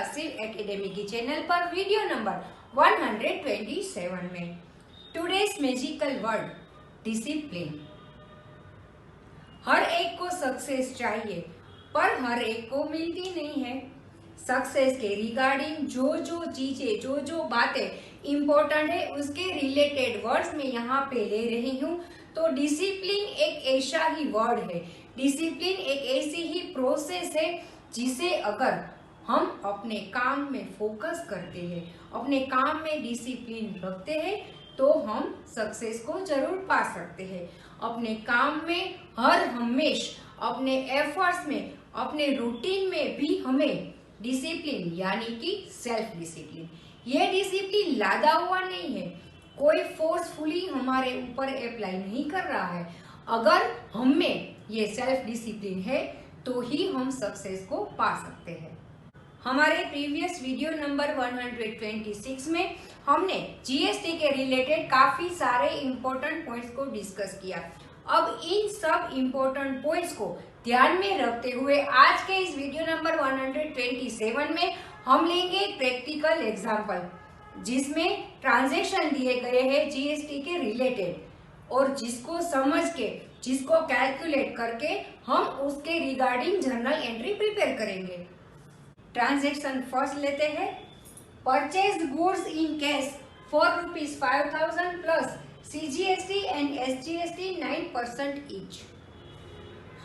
सिल एकेडमी की चैनल पर वीडियो नंबर 127 में टुडेस मैजिकल वर्ड डिसिप्लिन। हर एक को सक्सेस चाहिए पर हर एक को मिलती नहीं है। सक्सेस के रिगार्डिंग जो चीजें जो बातें इम्पोर्टेंट है उसके रिलेटेड वर्ड्स में यहाँ पे ले रही हूँ। तो डिसिप्लिन एक ऐसा ही वर्ड है, डिसिप्लिन एक ऐसी ही प्रोसेस है जिसे अगर हम अपने काम में फोकस करते हैं, अपने काम में डिसिप्लिन रखते हैं तो हम सक्सेस को जरूर पा सकते हैं। अपने काम में हर हमेश अपने एफर्ट्स में, अपने रूटीन में भी हमें डिसिप्लिन यानी कि सेल्फ डिसिप्लिन, ये डिसिप्लिन लादा हुआ नहीं है, कोई फोर्सफुली हमारे ऊपर अप्लाई नहीं कर रहा है। अगर हम में ये सेल्फ डिसिप्लिन है तो ही हम सक्सेस को पा सकते हैं। हमारे प्रीवियस वीडियो नंबर 126 में हमने जीएसटी के रिलेटेड काफी सारे इम्पोर्टेंट पॉइंट्स को डिस्कस किया। अब इन सब इम्पोर्टेंट पॉइंट्स को ध्यान में रखते हुए आज के इस वीडियो नंबर 127 में हम लेंगे एक प्रैक्टिकल एग्जांपल जिसमें ट्रांजैक्शन दिए गए हैं जीएसटी के रिलेटेड और जिसको समझ के, जिसको कैलकुलेट करके हम उसके रिगार्डिंग जर्नल एंट्री प्रिपेयर करेंगे। ट्रांजैक्शन फर्स्ट लेते हैं। Purchase goods in cash for ₹5,000 plus CGST and SGST 9% each.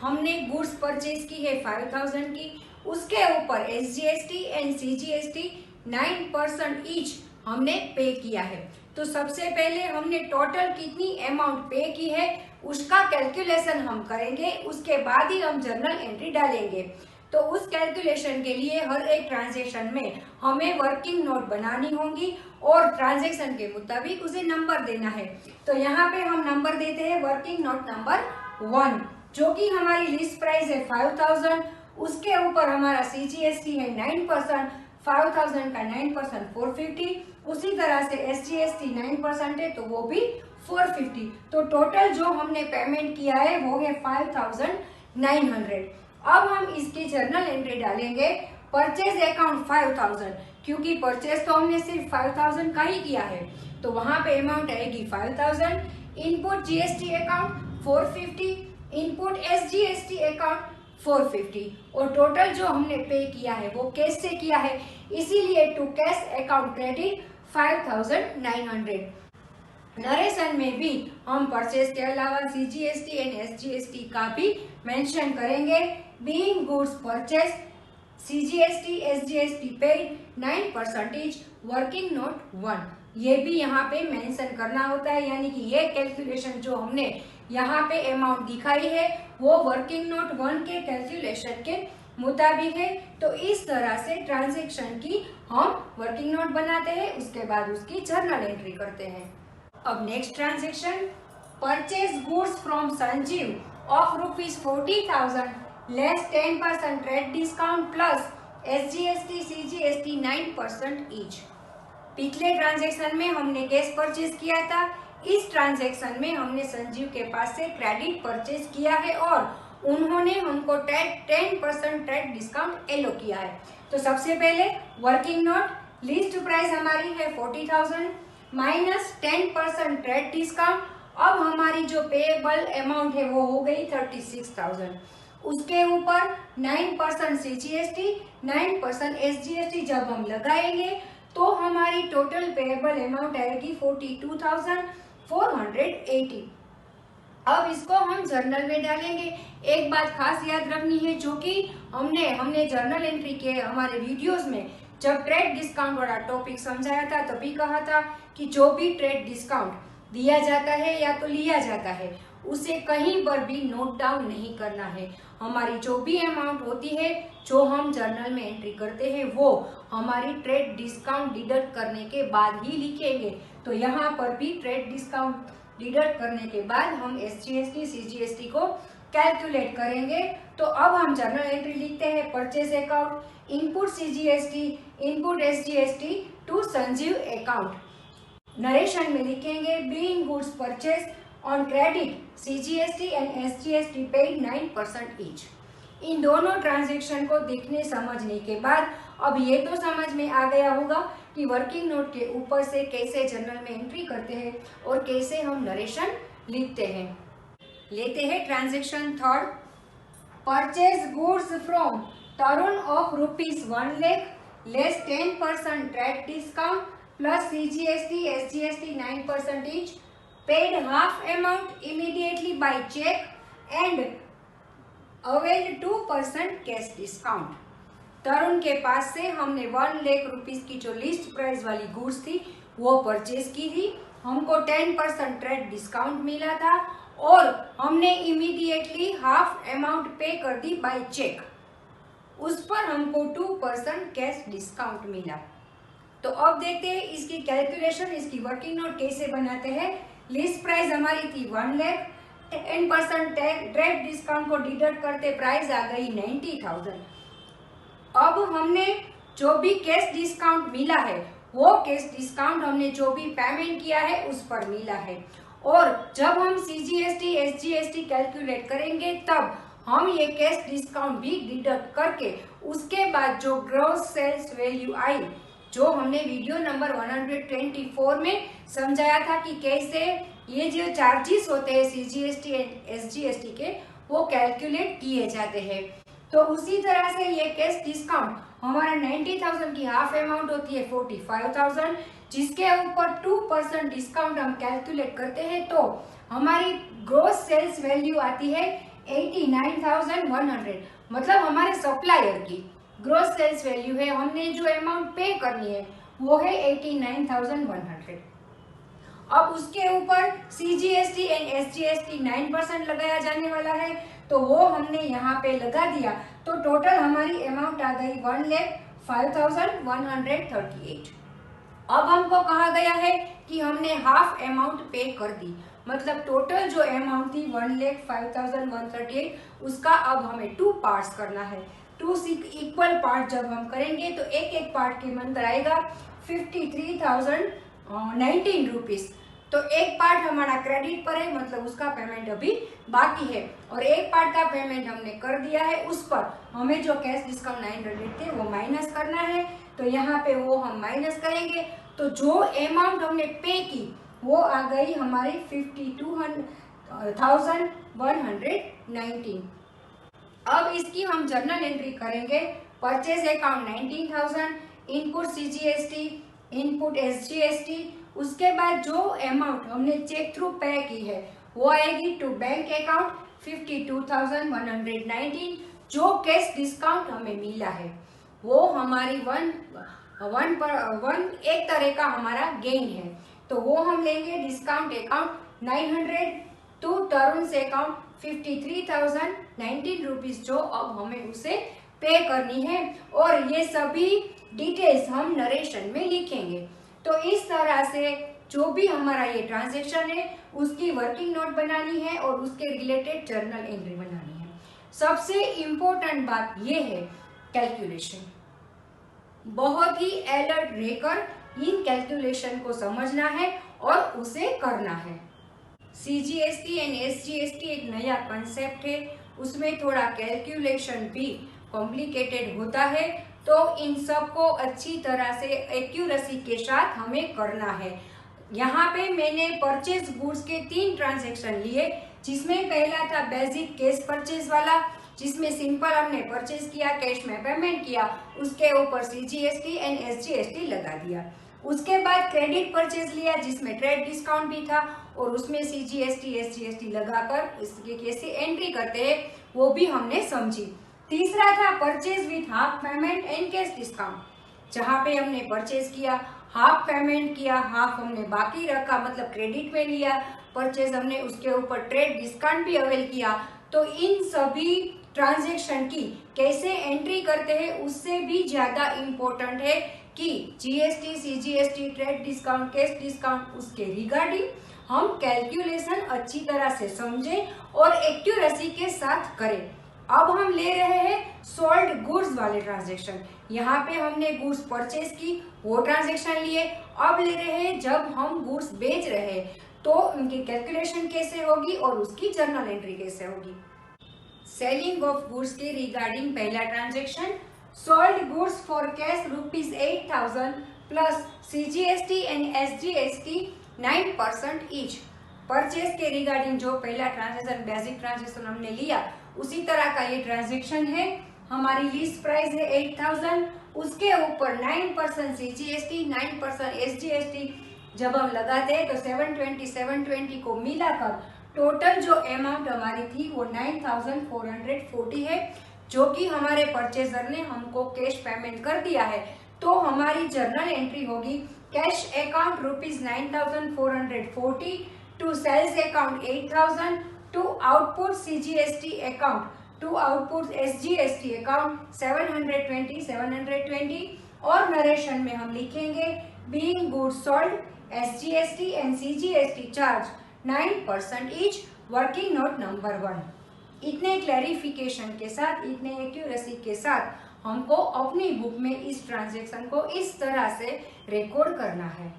हमने गुड्स परचेज की है 5,000 की, उसके ऊपर SGST एंड CGST 9% ईच हमने पे किया है। तो सबसे पहले हमने टोटल कितनी अमाउंट पे की है उसका कैलकुलेशन हम करेंगे, उसके बाद ही हम जर्नल एंट्री डालेंगे। तो उस कैलकुलेशन के लिए हर एक ट्रांजैक्शन में हमें वर्किंग नोट बनानी होगी और ट्रांजैक्शन के मुताबिक उसे नंबर देना है। तो यहाँ पे हम नंबर देते हैं वर्किंग नोट नंबर 1 जो कि हमारी लिस्ट प्राइस है 5,000, उसके ऊपर हमारा CGST है 9%, 5,000 का 9% 450, उसी तरह से SGST 9% है तो वो भी 450। तो टोटल जो हमने पेमेंट किया है वो है 5,900। अब हम इसकी जर्नल एंट्री डालेंगे परचेज अकाउंट 5,000, क्योंकि परचेज तो हमने सिर्फ 5,000 का ही किया है तो वहां पे अमाउंट आएगी 5,000। Input GST account 450, input SGST account 450 और टोटल जो हमने पे किया है वो कैश से किया है, इसीलिए to cash account credit 5,900। Narration में भी हम परचेज के अलावा CGST एंड SGST का भी मेंशन करेंगे। Being goods purchase CGST SGST paid 9% working note 1, ये भी यहाँ पे मेंशन करना होता है, यानी कि ये कैलकुलेशन जो हमने यहाँ पे अमाउंट दिखाई है वो वर्किंग नोट 1 के कैलकुलेशन के मुताबिक है। तो इस तरह से ट्रांजैक्शन की हम वर्किंग नोट बनाते हैं, उसके बाद उसकी जर्नल एंट्री करते हैं। अब next transaction, purchase goods from Sanjeev of ₹40,000 less 10% trade discount plus SGST CGST 9% each. पिछले ट्रांजैक्शन में हमने कैश परचेज किया था, इस ट्रांजैक्शन में हमने संजीव के पास से क्रेडिट परचेज किया है और उन्होंने हमको 10% ट्रेड डिस्काउंट एलो किया है। तो सबसे पहले वर्किंग नोट, लिस्ट प्राइस हमारी है 40,000 माइनस 10% ट्रेड डिस्काउंट। अब हमारी जो पेएबल अमाउंट है वो हो गई 36,000, उसके ऊपर 9% CGST 9% SGST जब हम लगाएंगे तो हमारी टोटल पेएबल अमाउंट आएगी 42,480। अब इसको हम जर्नल में डालेंगे। एक बात खास याद रखनी है जो कि हमने जर्नल एंट्री के हमारे वीडियोस में जब ट्रेड डिस्काउंट वाला टॉपिक समझाया था तभी कहा था कि जो भी ट्रेड डिस्काउंट दिया जाता है या तो लिया जाता है उसे कहीं पर भी नोट डाउन नहीं करना है। हमारी जो भी अमाउंट होती है जो हम जर्नल में एंट्री करते हैं वो हमारी ट्रेड डिस्काउंट डिडक्ट करने के बाद ही लिखेंगे। तो यहाँ पर भी ट्रेड डिस्काउंट डिडक्ट करने के बाद हम SGST CGST को कैलकुलेट करेंगे। तो अब हम जर्नल एंट्री लिखते हैं purchase account, input CGST, input SGST to Sanjeev account. Narration में लिखेंगे being goods purchase on credit CGST and SGST paid 9% each. इन दोनों ट्रांजैक्शन को देखने समझने के बाद अब ये तो समझ में आ गया होगा कि वर्किंग नोट के ऊपर से कैसे जर्नल में एंट्री करते हैं और कैसे हम नरेशन लिखते हैं। लेते हैं transaction third. Purchase goods from Tarun of ₹1 lakh less 10% trade discount plus CGST SGST 9% each, paid half amount immediately by check and availed 2% cash discount. Tarun के पास से हमने 1 लाख रुपीस की जो लिस्ट प्राइस वाली गुड्स थी वो परचेज की थी, हमको 10% ट्रेड डिस्काउंट मिला था और हमने इमीडिएटली हाफ अमाउंट पे कर दी बाय चेक, उस पर हमको 2% कैश डिस्काउंट मिला। तो अब देखते हैं इसकी कैलकुलेशन, इसकी वर्किंग नोट कैसे बनाते हैं। लिस्ट प्राइस हमारी थी 1 लाख, 10% ट्रेड डिस्काउंट को डिडक्ट करते प्राइस आ गई 90,000। अब हमने जो भी कैश डिस्काउंट मिला है वो कैश डिस्काउंट हमने जो भी पेमेंट किया है उस पर मिला है, और जब हम CGST SGST कैलकुलेट करेंगे तब हम ये कैश डिस्काउंट भी डिडक्ट करके उसके बाद जो ग्रॉस सेल्स वैल्यू आई, जो हमने वीडियो नंबर 124 में समझाया था कि कैसे ये जो चार्जेस होते हैं CGST SGST के वो कैलकुलेट किए जाते हैं। तो उसी तरह से ये कैश डिस्काउंट हमारा 90,000 की हाफ अमाउंट होती है 45,000, जिसके ऊपर 2% डिस्काउंट हम कैलकुलेट करते हैं तो हमारी ग्रॉस सेल्स वैल्यू आती है 89,100। मतलब हमारे सप्लायर की ग्रॉस सेल्स वैल्यू है, हमने जो अमाउंट पे करनी है वो है 89,100। अब उसके ऊपर CGST एंड SGST 9% लगाया जाने वाला है, तो वो हमने यहाँ पे लगा दिया, तो टोटल हमारी अमाउंट आ गई 1,05,138। अब हमको कहा गया है कि हमने हाफ अमाउंट पे कर दी, मतलब टोटल जो अमाउंट थी 1,05,138 उसका अब हमें 2 पार्ट्स करना है। 2 इक्वल पार्ट जब हम करेंगे तो एक एक पार्ट के अंदर आएगा 53,019 रुपीज। तो एक पार्ट हमारा क्रेडिट पर है, मतलब उसका पेमेंट अभी बाकी है, और एक पार्ट का पेमेंट हमने कर दिया है, उस पर हमें जो कैश डिस्काउंट 900 थे वो माइनस करना है। तो यहाँ पे वो हम माइनस करेंगे, तो जो अमाउंट हमने पे की वो आ गई हमारी 52,119। अब इसकी हम जर्नल एंट्री करेंगे। Purchase account 19,000, input CGST, input SGST, उसके बाद जो अमाउंट हमने चेक थ्रू पे की है वो आएगी टू बैंक अकाउंट 52,119। जो कैश डिस्काउंट हमें मिला है वो हमारी एक तरह का हमारा गेन है, तो वो हम लेंगे डिस्काउंट अकाउंट 900 टू तरुण से अकाउंट 53,019 रुपीज, जो अब हमें उसे पे करनी है, और ये सभी डिटेल्स हम नरेशन में लिखेंगे। तो इस तरह से जो भी हमारा ये ट्रांजैक्शन है उसकी वर्किंग नोट बनानी है और उसके रिलेटेड जर्नल एंट्री बनानी है। सबसे इम्पोर्टेंट बात ये है कैलकुलेशन। बहुत ही अलर्ट रहकर इन कैलकुलेशन को समझना है और उसे करना है। CGST एंड SGST एक नया कंसेप्ट है, उसमें थोड़ा कैलकुलेशन भी कॉम्प्लिकेटेड होता है, तो इन सब को अच्छी तरह से एक्यूरेसी के साथ हमें करना है। यहाँ पे मैंने परचेज गुड्स के 3 ट्रांजैक्शन लिए, जिसमें पहला था बेसिक कैश परचेज वाला, जिसमें सिंपल हमने परचेज किया, कैश में पेमेंट किया, उसके ऊपर CGST एंड SGST लगा दिया। उसके बाद क्रेडिट परचेज लिया जिसमें ट्रेड डिस्काउंट भी था, और उसमें CGST SGST लगाकर इसके कैसे एंट्री करते हैं वो भी हमने समझी। तीसरा था purchase with half payment and cash discount, जहाँ पे हमने परचेज किया, हाफ पेमेंट किया, हाफ हमने बाकी रखा, मतलब क्रेडिट में लिया परचेज हमने, उसके ऊपर ट्रेड डिस्काउंट भी अवेल किया। तो इन सभी ट्रांजैक्शन की कैसे एंट्री करते हैं उससे भी ज्यादा इम्पोर्टेंट है कि GST CGST trade discount cash discount उसके रिगार्डिंग हम कैलकुलेशन अच्छी तरह से समझें और एक्यूरेसी के साथ करें। अब हम ले रहे हैं सोल्ड गुड्स वाले ट्रांजैक्शन। यहाँ पे हमने गुड्स परचेज की, वो ट्रांजैक्शन लिए। अब ले रहे हैं जब हम गुड्स बेच रहे हैं तो उनकी कैलकुलेशन कैसे होगी और उसकी जर्नल एंट्री कैसे होगी। सेलिंग ऑफ गुड्स के रिगार्डिंग पहला transaction, sold goods for cash ₹8,000 plus CGST and SGST 9% each. Purchase के रिगार्डिंग जो पहला ट्रांजेक्शन बेसिक ट्रांजेक्शन हमने लिया उसी तरह का ये ट्रांजेक्शन है। हमारी लिस्ट प्राइस है 8,000, उसके ऊपर 9% CGST 9% SGST जब हम लगाते हैं तो 720 को मिलाकर टोटल जो अमाउंट हमारी थी वो 9,440 है, जो कि हमारे परचेजर ने हमको कैश पेमेंट कर दिया है। तो हमारी जर्नल एंट्री होगी cash account ₹9,440 to sales account 8,000 to output CGST account to output SGST account 720 और नरेशन में हम लिखेंगे being goods sold SGST and CGST charge 9% each, working note number 1। इतने क्लैरिफिकेशन के साथ, इतने एक्यूरेसी के साथ हमको अपनी बुक में इस ट्रांजैक्शन को इस तरह से रिकॉर्ड करना है।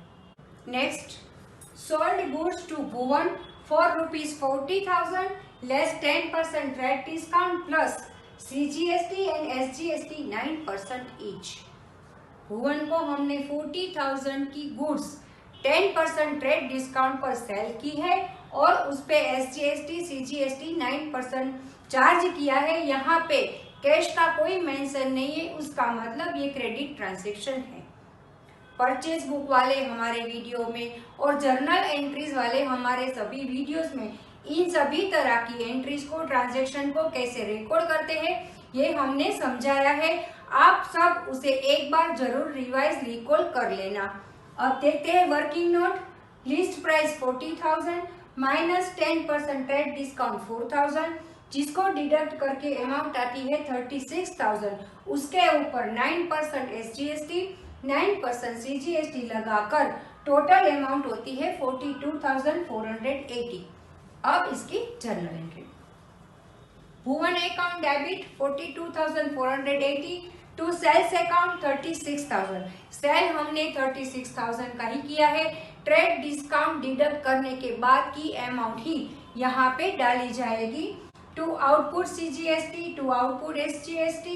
Next, sold goods to Bhuvan for ₹40,000 less 10% trade discount plus CGST and SGST 9% each. Bhuvan को हमने 40,000 की गुड्स 10% ट्रेड डिस्काउंट पर सेल की है और उस पे SGST CGST 9% चार्ज किया है। यहाँ पे कैश का कोई मेंशन नहीं है, उसका मतलब ये क्रेडिट ट्रांजैक्शन है। परचेज बुक वाले हमारे वीडियो में और जर्नल एंट्रीज वाले हमारे सभी वीडियोस में इन सभी तरह की एंट्रीज को, ट्रांजैक्शन को कैसे रिकॉर्ड करते हैं ये हमने समझाया है। आप सब उसे एक बार जरूर रिवाइज रिकॉल कर लेना। अब देखते हैं working note. List price 40,000 minus 10% trade discount 4,000, जिसको डिडक्ट करके अमाउंट आती है 36,000। उसके ऊपर 9% SGST 9% CGST लगाकर टोटल अमाउंट होती है 42,480। अब इसकी journal entry, Bhuvan account debit 42,480 to sales account 36,000। Sale हमने 36,000 का ही किया है। ट्रेड डिस्काउंट डिडक्ट करने के बाद की अमाउंट ही यहाँ पे डाली जाएगी। To output CGST to output SGST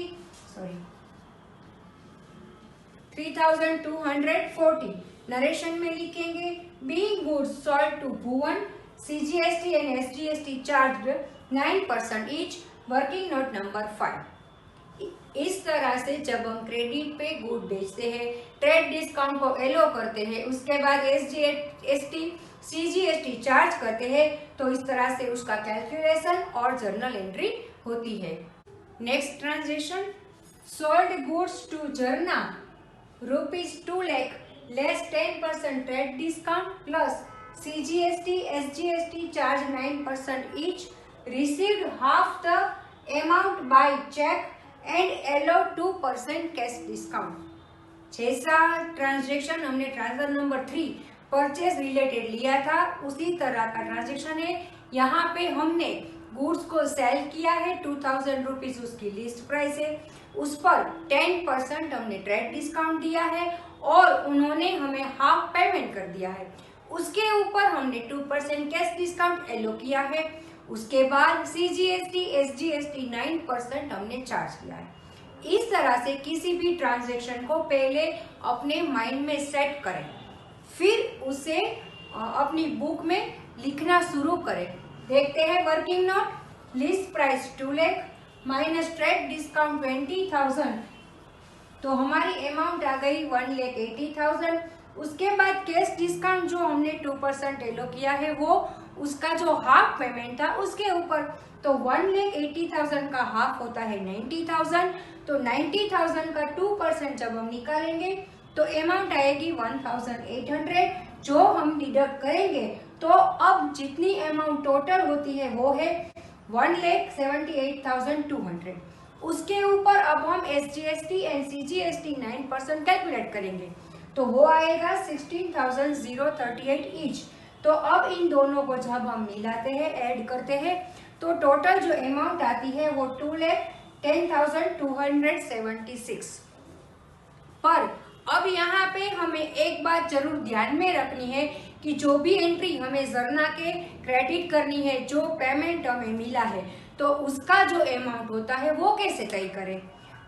3,240। Narration में लिखेंगे being goods sold to Bhuvan CGST and SGST charged 9% each, working note number 5। इस तरह से जब हम क्रेडिट पे गुड बेचते हैं, ट्रेड डिस्काउंट को एलो करते हैं, उसके बाद SGST CGST चार्ज करते हैं, तो इस तरह से उसका कैलकुलेशन और जर्नल एंट्री होती है। Next transaction, sold goods to Jarna ₹2 lakh less 10% trade discount plus CGST SGST charge 9% each, received half the amount by check and allow 2% cash discount. जैसा ट्रांजेक्शन हमने ट्रांजेक्शन नंबर 3 परचेज रिलेटेड लिया था उसी तरह का ट्रांजेक्शन है। यहाँ पे हमने गुड्स को सेल किया है, 2,000 रुपीज उसकी लिस्ट प्राइस है, उस पर 10% हमने ट्रेड डिस्काउंट दिया है और उन्होंने हमें हाफ पेमेंट कर दिया है। उसके ऊपर हमने 2% कैश डिस्काउंट एलो किया है। उसके बाद CGST SGST 9% हमने चार्ज किया है। इस तरह से किसी भी ट्रांजैक्शन को पहले अपने माइंड में सेट करें, फिर उसे अपनी बुक में लिखना शुरू करें। देखते हैं working note, list price 2 lakh minus trade discount 20,000, तो हमारी अमाउंट आ गई 1,80,000। उसके बाद कैश डिस्काउंट जो हमने 2% एलो किया है वो उसका जो हाफ पेमेंट था उसके ऊपर, तो 1,80,000 का हाफ होता है 90,000, तो 90,000 का 2% जब हम निकालेंगे तो अमाउंट आएगी 1,800, जो हम डिडक्ट करेंगे तो अब जितनी अमाउंट टोटल होती है वो है 1,78,200। उसके ऊपर अब हम SGST एंड CGST 9% कैलकुलेट करेंगे तो वो आएगा 16,038 ईच। तो अब इन दोनों को जब हम मिलाते हैं, ऐड करते हैं, तो टोटल जो अमाउंट आती है वो 2,10,276। पर अब यहाँ पे हमें एक बात जरूर ध्यान में रखनी है कि जो भी एंट्री हमें जर्ना के क्रेडिट करनी है, जो पेमेंट हमें मिला है, तो उसका जो अमाउंट होता है वो कैसे तय करें।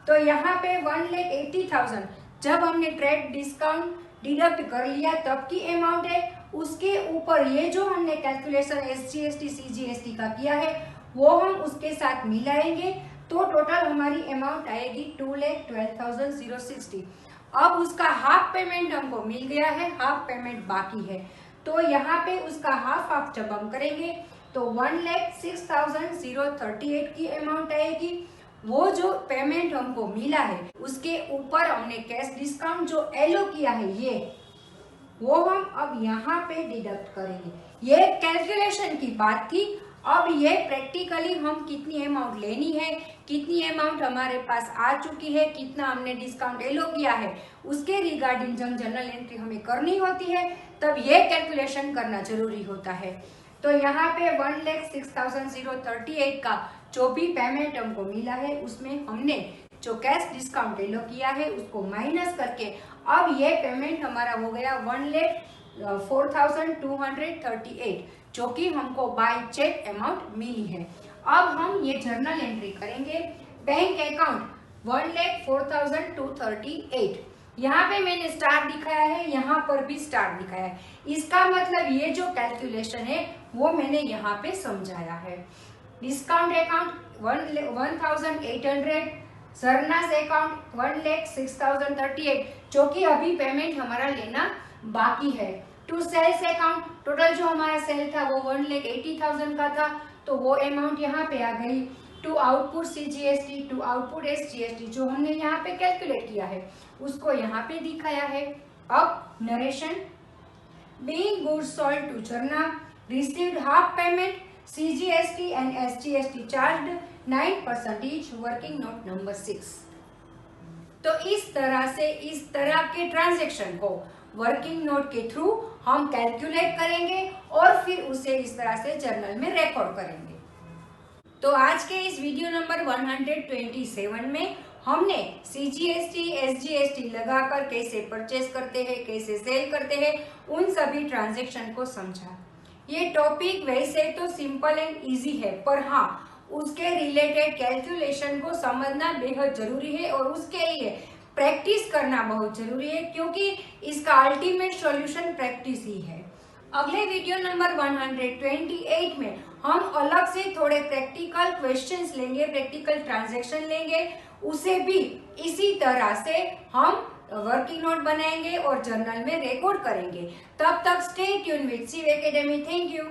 तो यहाँ पे 1,80,000 जब हमने ट्रेड डिस्काउंट डिडक्ट कर लिया तब की अमाउंट है, उसके ऊपर ये जो हमने कैलकुलेशन SGST CGST का किया है वो हम उसके साथ मिलाएंगे, तो टोटल हमारी अमाउंट आएगी 2,12,060। अब उसका हाफ पेमेंट हमको मिल गया है, हाफ पेमेंट बाकी है, तो यहाँ पे उसका हाफ जब हम करेंगे तो 1,06,038 की अमाउंट आएगी। वो जो पेमेंट हमको मिला है उसके ऊपर हमने कैश डिस्काउंट जो एलो किया है वो हम अब यहाँ पे डिडक्ट करेंगे। ये कैलकुलेशन की बात थी। अब ये प्रैक्टिकली हम कितनी अमाउंट लेनी है, कितनी अमाउंट हमारे पास आ चुकी है, कितना हमने डिस्काउंट एलो किया है, उसके रिगार्डिंग जब जनरल एंट्री हमें करनी होती है तब ये कैलकुलेशन करना जरूरी होता है। तो यहाँ पे 1,06,038 का जो भी पेमेंट हमको मिला है उसमें हमने जो कैश डिस्काउंट एलो किया है उसको माइनस करके अब ये पेमेंट हमारा हो गया 1,04,238 जो कि हमको बाय चेक अमाउंट मिली है। अब हम ये जर्नल एंट्री करेंगे। बैंक अकाउंट 1,04,238, यहाँ पे मैंने स्टार दिखाया है, यहाँ पर भी स्टार दिखाया है। इसका मतलब ये जो कैलकुलेशन है वो मैंने यहाँ पे समझाया है। डिस्काउंट अकाउंट 1,800, सरनास अकाउंट 1,06,038 जो कि अभी पेमेंट हमारा लेना बाकी है। टू सेल्स अकाउंट टोटल जो हमारा सेल था वो 1,80,000 का था, तो वो अमाउंट यहाँ पे आ गई। To output CGST, to output SGST जो हमने यहाँ पे कैलकुलेट किया है उसको यहाँ पे दिखाया है। अब narration, being goods sold to Jarna, received half payment, CGST and SGST charged 9% each, working note number 6। तो इस तरह से इस तरह के ट्रांजेक्शन को वर्किंग नोट के थ्रू हम कैलकुलेट करेंगे और फिर उसे इस तरह से जर्नल में रिकॉर्ड करेंगे। तो आज के इस वीडियो नंबर 127 में हमने CGST SGST लगाकर कैसे परचेस करते हैं, कैसे सेल करते हैं, उन सभी ट्रांजैक्शन को समझा। ये टॉपिक वैसे तो सिंपल एंड इजी है, पर हाँ उसके रिलेटेड कैलकुलेशन को समझना बेहद जरूरी है और उसके लिए प्रैक्टिस करना बहुत जरूरी है, क्योंकि इसका अल्टीमेट सॉल्यूशन प्रैक्टिस ही है। अगले वीडियो नंबर 128 में हम अलग से थोड़े प्रैक्टिकल क्वेश्चंस लेंगे, प्रैक्टिकल ट्रांजैक्शन लेंगे, उसे भी इसी तरह से हम वर्किंग नोट बनाएंगे और जर्नल में रिकॉर्ड करेंगे। तब तक stay tuned with Shiv Academy. Thank you.